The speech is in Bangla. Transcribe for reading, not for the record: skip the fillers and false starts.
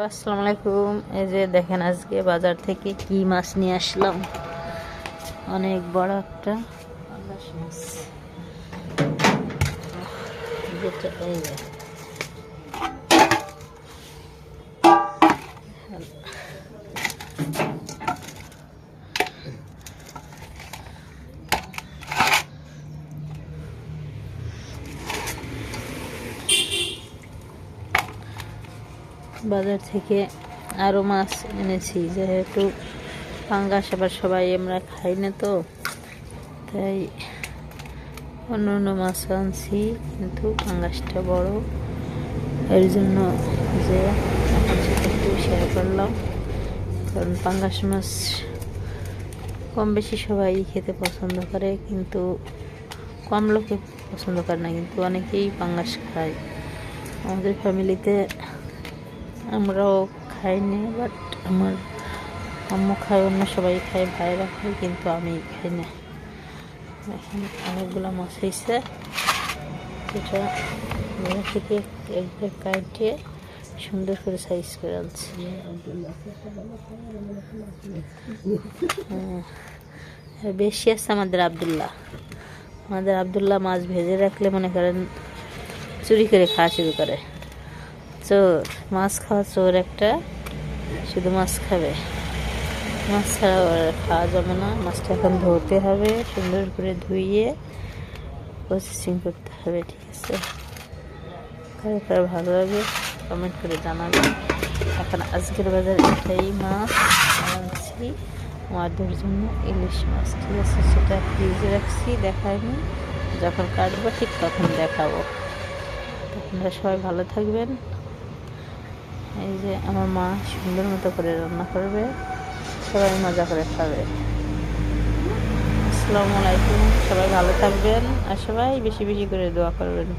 আসসালামু আলাইকুম। এই যে দেখেন আজকে বাজার থেকে কি মাছ নিয়ে আসলাম। অনেক বড় একটা পাঙ্গাস মাছ। যেটা এই যে বাজার থেকে আরও মাছ এনেছি, যেহেতু পাঙ্গাস আবার সবাই আমরা খাই না, তো তাই অন্য অন্য মাছ আনছি, কিন্তু পাঙ্গাসটা বড়, এর জন্য যে এখন সেটা একটু শেয়ার করলাম। কারণ পাঙ্গাস মাছ কম বেশি সবাই খেতে পছন্দ করে, কিন্তু কম লোকে পছন্দ করে না, কিন্তু অনেকেই পাঙ্গাস খায়। আমাদের ফ্যামিলিতে আমরাও খাইনি, বাট আমার আম্মু খায়, অন্য সবাই খায়, ভাইরা খায়, কিন্তু আমি খাই না। এখন অনেকগুলো মাছ হয়েছে, যেটা থেকে একটা কাটিয়ে সুন্দর করে সাইজ করে আনছি। বেশি আছে আমাদের আবদুল্লাহ মাছ ভেজে রাখলে মনে করেন চুরি করে খাওয়া শুরু করে। চোর, মাছ খাওয়া চোর একটা, শুধু মাছ খাবে, মাছ ছাড়া খাওয়া যাবে না। মাছটা এখন ধুতে হবে, সুন্দর করে ধুইয়ে প্রসেসিং করতে হবে, ঠিক আছে? কার ভালো লাগে কমেন্ট করে জানাবেন। এখন আজকের বাজার এটাই মাছ আনছি আমাদের জন্য, ইলিশ মাছ, ঠিক আছে? সেটা ফ্রিজে রাখছি, দেখাইনি, যখন কাটবো ঠিক তখন দেখাবো। আপনারা সবাই ভালো থাকবেন। এই যে আমার মা সুন্দর মতো করে রান্না করবে, সবাই মজা করে খাবে। আসসালামু আলাইকুম, সবাই ভালো থাকবেন আর সবাই বেশি বেশি করে দোয়া করবেন।